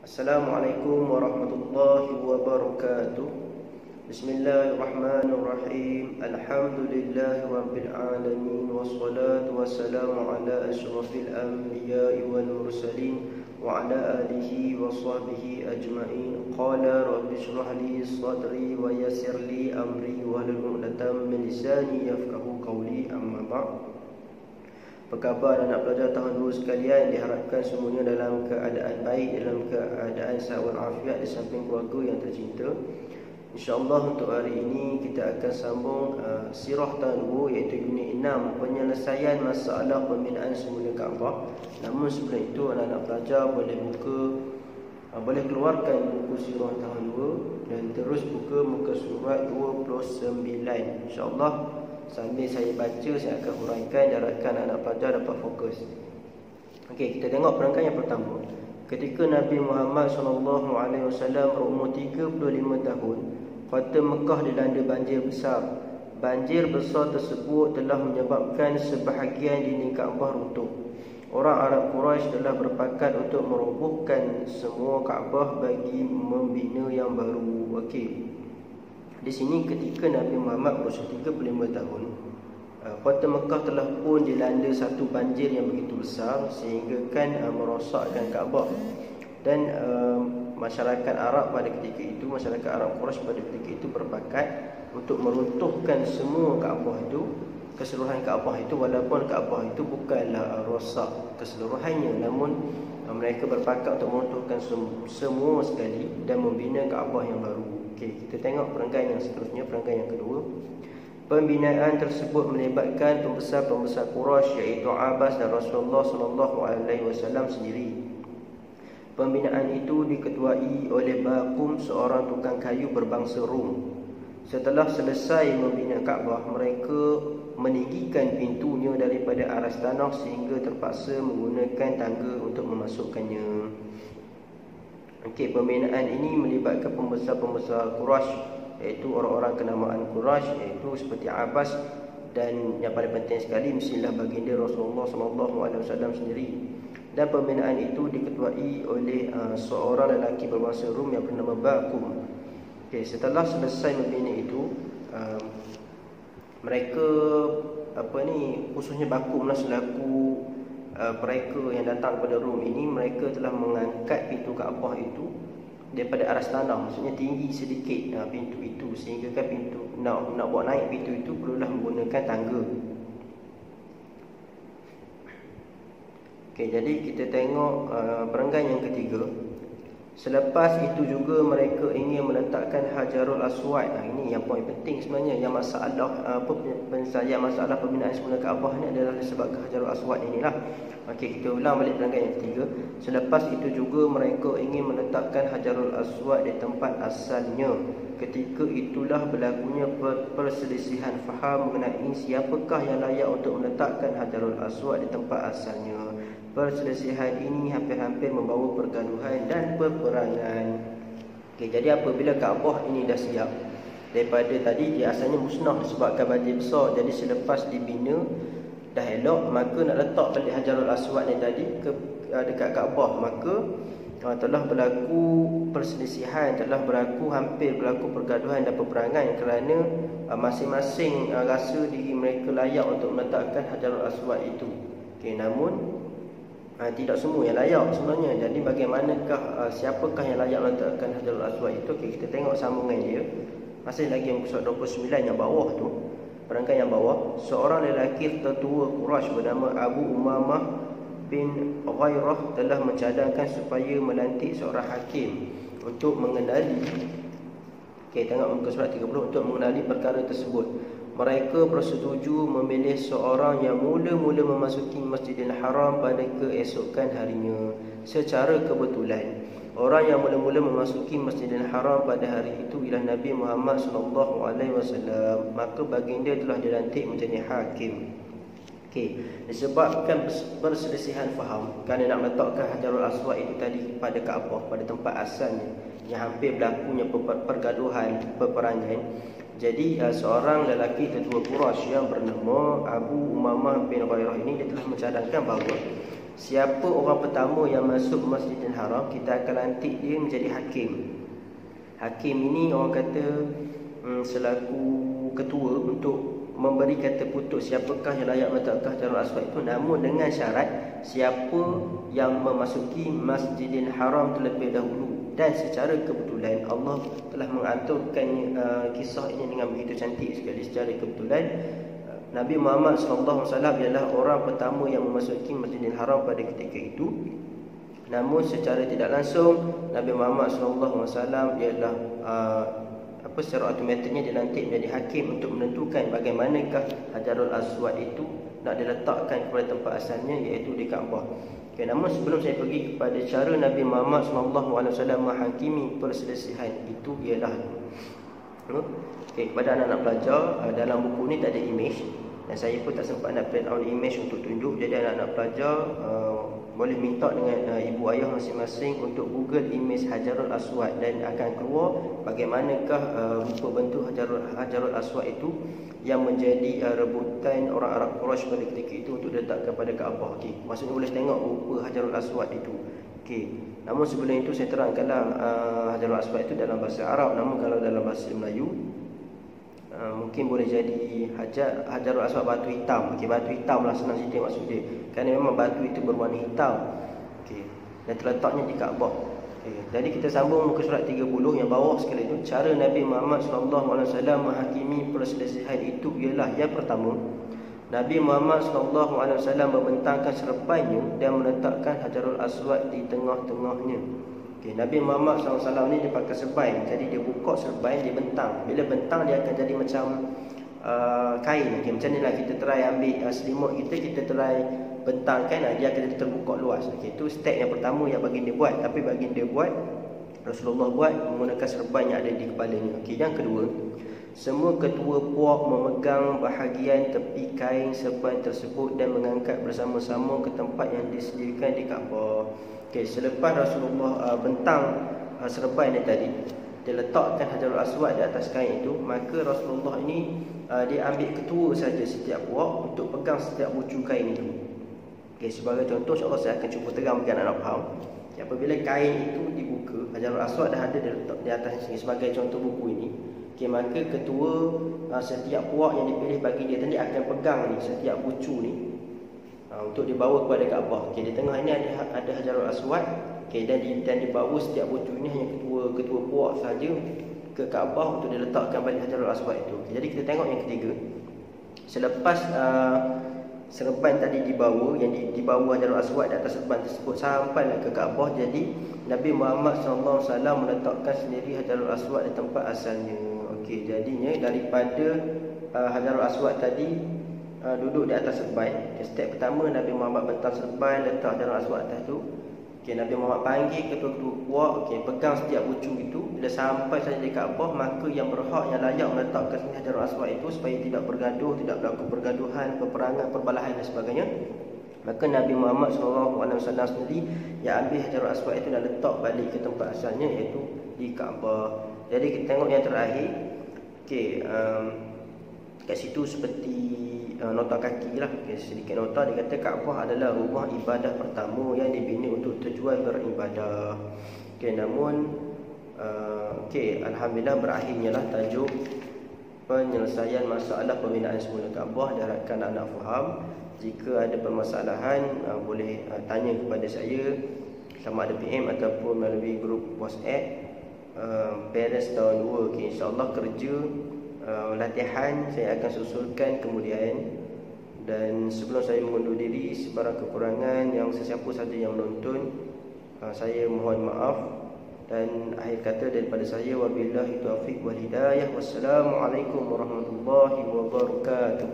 Assalamualaikum warahmatullahi wabarakatuh. Bismillahirrahmanirrahim. Alhamdulillahi rabbil alamin. Wassalatu wassalamu ala asyrafil anbiya'i wal mursalin wa ala alihi wa sahbihi ajma'in. Qala rabbi shrah li sadri wa yassir li amri wahlul 'uqdatam min lisani yafqahu qawli. Amma ba'd. Apa khabar anak pelajar tahun 2 sekalian? Diharapkan semuanya dalam keadaan baik, dalam keadaan sihat walafiat di samping keluarga yang tercinta. InsyaAllah untuk hari ini kita akan sambung sirah tahun 2, iaitu unit 6, penyelesaian masalah pembinaan semula Kaabah. Namun sebelum itu anak-anak pelajar boleh keluarkan buku sirah tahun 2 dan terus buka muka surat 29. InsyaAllah sambil saya baca, saya akan huraikan, diharapkan anak pelajar dapat fokus. Okey, kita tengok perangkat yang pertama. Ketika Nabi Muhammad SAW berumur 35 tahun, kota Mekah dilanda banjir besar. Banjir besar tersebut telah menyebabkan sebahagian dinding Kaabah runtuh. Orang Arab Quraisy telah berpakat untuk merobohkan semua Kaabah bagi membina yang baru. Okey. Di sini ketika Nabi Muhammad berusia 35 tahun, kota Mekah telah pun dilanda satu banjir yang begitu besar sehingga merosakkan Kaabah. Dan masyarakat Arab pada ketika itu, masyarakat Arab Quraisy pada ketika itu berpakat untuk meruntuhkan semua Kaabah itu, keseluruhan Kaabah itu, walaupun Kaabah itu bukanlah rosak keseluruhannya, namun mereka berpakat untuk meruntuhkan semua sekali dan membina Kaabah yang baru. Okey, kita tengok perangkat yang seterusnya, perangkat yang kedua. Pembinaan tersebut melibatkan pembesar-pembesar Quraisy, iaitu Abbas dan Rasulullah SAW sendiri. Pembinaan itu diketuai oleh Baqum, seorang tukang kayu berbangsa Rom. Setelah selesai membina Kaabah, mereka meninggikan pintunya daripada aras tanah sehingga terpaksa menggunakan tangga untuk memasukkannya. Okey, pembinaan ini melibatkan pembesar-pembesar Quraisy, iaitu orang-orang kenamaan Quraisy, iaitu seperti Abbas, dan yang paling penting sekali mestilah baginda Rasulullah SAW sendiri. Dan pembinaan itu diketuai oleh seorang lelaki berbangsa Rom yang bernama Baqum. Okey, setelah selesai membina itu, mereka khususnya Baqum selaku mereka yang datang kepada Rom ini, mereka telah mengangkat pintu Kaabah itu daripada aras tanah, maksudnya tinggi sedikit pintu itu, sehingga kan pintu nak buat naik pintu itu perlulah menggunakan tangga. Okey, jadi kita tengok perenggan yang ketiga. Selepas itu juga mereka ingin meletakkan Hajarul Aswad. Ini yang poin penting sebenarnya, yang masalah masalah pembinaan semula Kaabah ni adalah disebabkan Hajarul Aswad inilah. Okey, kita ulang balik perangkat yang ketiga. Selepas itu juga mereka ingin meletakkan Hajarul Aswad di tempat asalnya. Ketika itulah berlakunya perselisihan faham mengenai siapakah yang layak untuk meletakkan Hajarul Aswad di tempat asalnya. Perselisihan ini hampir-hampir membawa pergaduhan dan peperangan. Okey, jadi apabila Kaabah ini dah siap, daripada tadi dia asalnya musnah disebabkan banjir besar, jadi selepas dibina dah elok, maka nak letak balik Hajarul Aswad ni tadi dekat Kaabah, maka telah berlaku perselisihan, hampir berlaku pergaduhan dan peperangan kerana masing-masing rasa diri mereka layak untuk meletakkan Hajarul Aswad itu. Okey, namun tidak semua yang layak sebenarnya. Jadi bagaimanakah, siapakah yang layak meletakkan Hajarul Aswad itu? Okey, kita tengok sambungan dia. Masih lagi muka surat 29 yang bawah tu, perangkat yang bawah. Seorang lelaki tertua Quraisy bernama Abu Umamah bin Ghairah telah mencadangkan supaya melantik seorang hakim untuk mengenali. Okey, tengok muka surat 30, untuk mengenali perkara tersebut. Mereka bersetuju memilih seorang yang mula-mula memasuki Masjidil Haram pada keesokan harinya. Secara kebetulan, orang yang mula-mula memasuki Masjidil Haram pada hari itu ialah Nabi Muhammad SAW. Maka baginda telah dilantik menjadi hakim. Okey, disebabkan perselisihan faham kerana nak meletakkan Hajarul Aswad itu tadi pada Kaabah, pada tempat asalnya, yang hampir berlakunya pergaduhan, peperangan. Jadi seorang lelaki tertua Quraisy yang bernama Abu Umamah bin Ghairah ini, dia telah mencadangkan bahawa siapa orang pertama yang masuk Masjidil Haram, kita akan lantik dia menjadi hakim. Hakim ini orang kata selaku ketua untuk memberi kata putus siapakah yang layak meletakkan Hajarul Aswad itu, namun dengan syarat siapa yang memasuki Masjidil Haram terlebih dahulu. Dan secara kebetulan Allah telah mengaturkan kisah ini dengan begitu cantik sekali. Secara kebetulan Nabi Muhammad SAW ialah orang pertama yang memasuki Masjidil Haram pada ketika itu. Namun secara tidak langsung Nabi Muhammad SAW ialah secara automatiknya dilantik menjadi hakim untuk menentukan bagaimanakah Hajarul Aswad itu nak diletakkan kepada tempat asalnya, iaitu di Kaabah. Okay, namun sebelum saya pergi kepada cara Nabi Muhammad SAW menghakimi perselisihan itu ialah kepada anak-anak pelajar, dalam buku ni tak ada image dan saya pun tak sempat nak print out image untuk tunjuk. Jadi anak-anak pelajar boleh minta dengan ibu ayah masing-masing untuk Google image Hajarul Aswad dan akan keluar bagaimanakah rupa bentuk Hajarul Aswad itu yang menjadi rebutan orang Arab Quraisy pada ketika itu untuk diletakkan pada Kaabah. Okey, maksudnya boleh tengok rupa Hajarul Aswad itu. Okey, namun sebelum itu saya terangkanlah Hajarul Aswad itu dalam bahasa Arab, namun kalau dalam bahasa Melayu mungkin boleh jadi Hajarul Aswad batu hitam. Okey, batu hitam lah senang cerita maksud dia. Kerana memang batu itu berwarna hitam. Okey, dan terletaknya di Kaabah. Okey, jadi kita sambung muka surat 30 yang bawah sekali itu. Cara Nabi Muhammad SAW menghakimi perselisihan itu ialah yang pertama, Nabi Muhammad SAW membentangkan serbannya dan meletakkan Hajarul Aswad di tengah-tengahnya. Okay, Nabi Muhammad SAW ni dia pakai serban. Jadi dia buka serban, dia bentang. Bila bentang dia akan jadi macam kain. Okay, macam ni lah kita try ambil selimut kita try bentangkan, dia akan jadi terbuka luas. Okay, itu step yang pertama yang baginda buat. Tapi baginda buat, Rasulullah buat menggunakan serban yang ada di kepalanya. Okay, yang kedua, semua ketua puak memegang bahagian tepi kain serban tersebut dan mengangkat bersama-sama ke tempat yang disediakan di Kaabah. Okay, selepas Rasulullah bentang serban ni tadi, dia letakkan Hajarul Aswad di atas kain itu, maka Rasulullah ini dia ambil ketua saja setiap puak untuk pegang setiap bucu kain itu. Okay, sebagai contoh, insyaAllah saya akan cuba terang bagi anak-anak faham. Okay, apabila kain itu dibuka, Hajarul Aswad dah ada di atas sini sebagai contoh buku ini. Okay, maka ketua setiap puak yang dipilih bagi dia tadi akan pegang ni setiap bucu ni untuk dibawa kepada Kaabah. Okay, di tengah ini ada Hajarul Aswad. Okay, dan di bawah setiap bucu ini hanya ketua puak saja ke Kaabah untuk diletakkan balik Hajarul Aswad itu. Okay, jadi kita tengok yang ketiga. Selepas serban tadi dibawa, yang dibawa Hajarul Aswad di atas serban tersebut sampailah ke Kaabah, jadi Nabi Muhammad SAW meletakkan sendiri Hajarul Aswad di tempat asalnya. Okey, jadinya daripada Hajarul Aswad tadi duduk di atas serban. Step pertama, Nabi Muhammad bentang serban, letak Hajarul Aswad atas tu. Okey, Nabi Muhammad panggil ketua-ketua puak, okey, pegang setiap bucu itu. Bila sampai saja di Kaabah, maka yang berhak, yang layak meletakkan Hajarul Aswad itu supaya tidak bergaduh, tidak berlaku pergaduhan, peperangan, perbalahan dan sebagainya, maka Nabi Muhammad SAW sendiri yang ambil Hajarul Aswad itu dan letak balik ke tempat asalnya, iaitu di Kaabah. Jadi kita tengok yang terakhir. Okey, kat situ seperti nota kaki lah. Okay, sedikit nota, dia kata Kaabah adalah rumah ibadah pertama yang dibina untuk tujuan beribadah. Okay, namun Alhamdulillah berakhirnya lah tajuk penyelesaian masalah pembinaan semula Kaabah. Diharapkan anak faham. Jika ada permasalahan boleh tanya kepada saya sama ada PM ataupun melalui grup WhatsApp Parents Tahun 2. Okay, InsyaAllah kerja latihan saya akan susulkan kemudian. Dan sebelum saya mengundur diri, sebarang kekurangan yang sesiapa saja yang menonton, saya mohon maaf. Dan akhir kata daripada saya, wabillahi taufiq wal hidayah. Wassalamualaikum warahmatullahi wabarakatuh.